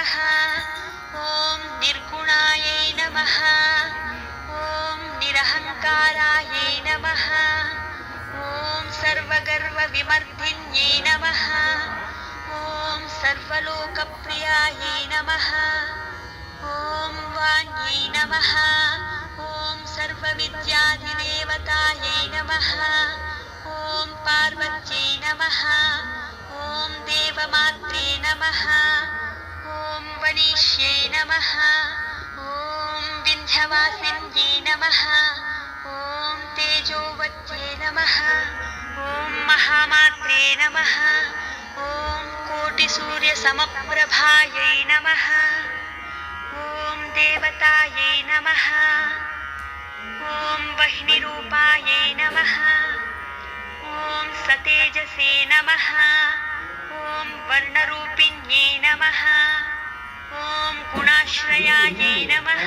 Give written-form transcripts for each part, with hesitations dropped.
नमः। ॐ निर्गुणायै नमः। ॐ निरहङ्कारायै नमः। ॐ सर्वगर्वविमर्दिन्यै नमः। ॐ सर्वलोकप्रियायै नमः। ॐ वाण्यै नमः। ॐ सर्वविद्याधिदेवतायै नमः। ॐ पार्वत्यै नमः। ॐ देवमात्रे नमः। ॐ वणिष्ये नमः। ॐ विन्ध्यवासिन्यै नमः। ॐ तेजोवत्ये नमः। ॐ महामात्रे नमः। ॐ कोटिसूर्यसमप्रभायै नमः। ॐ देवतायै नमः। ॐ वह्निरूपायै नमः। ॐ सतेजसे नमः। ॐ वर्णरूपिण्यै नमः। ॐ गुणाश्रयायै नमः।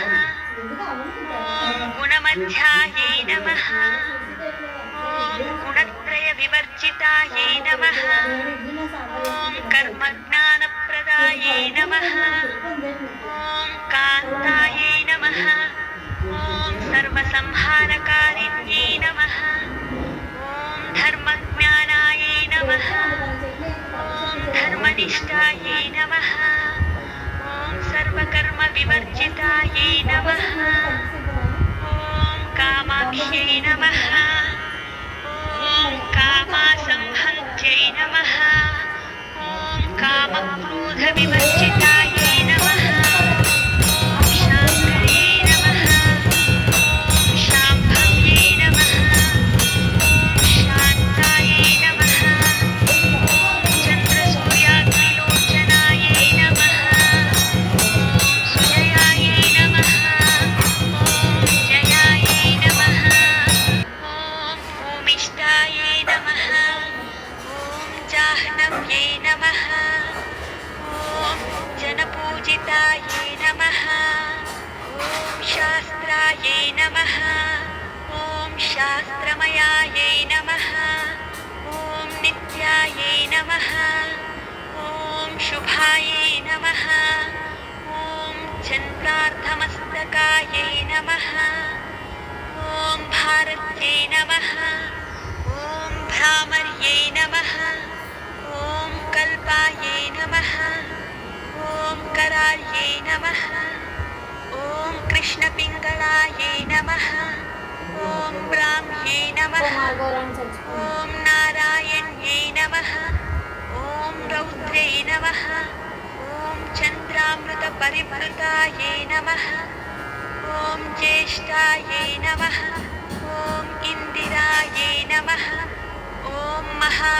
ॐ गुणमध्यायै नमः। ॐ गुणत्रयविवर्जितायै नमः। ॐ कर्मज्ञानप्रदायै नमः। ॐ कान्तायै नमः। ॐ सर्वसंहारकारिण्यै नमः। ॐ धर्मज्ञानायै नमः। ॐ धर्मनिष्ठायै नमः। ॐ सर्वकर्मविवर्जितायै नमः। ॐ कामाक्ष्यै नमः। ॐ कामासंहन्त्यै नमः। ॐ कामक्रोधविवर्जितायै नमः। ॐ शाङ्कर्यै नमः। ॐ शाम्भव्यै नमः। ॐ शान्तायै नमः। ॐ चन्द्रसूर्याग्निलोचनायै नमः। ॐ सुजयायै नमः। ॐ जयायै नमः। ॐ भूमिष्ठायै नमः। ॐ जाह्नव्यै नमः। ॐ जनपूजितायै नमः। ॐ शास्त्रायै नमः। ॐ शास्त्रमयायै नमः। ॐ नित्यायै नमः। ॐ शुभायै नमः। ॐ चन्द्रार्धमस्तकायै नमः। ॐ भारत्यै नमः। ॐ भ्रामर्यै नमः। ॐ कल्पायै नमः। ॐ करार्यै नमः। ॐ कृष्णपिङ्गळायै नमः। ॐ ब्राह्म्यै नमः। ॐ नारायण्यै नमः। ॐ रौद्रै नमः। ॐ चन्द्रामृतपरिवृतायै नमः। ॐ ज्येष्ठायै नमः। ॐ इन्दिरायै नमः। ॐ महा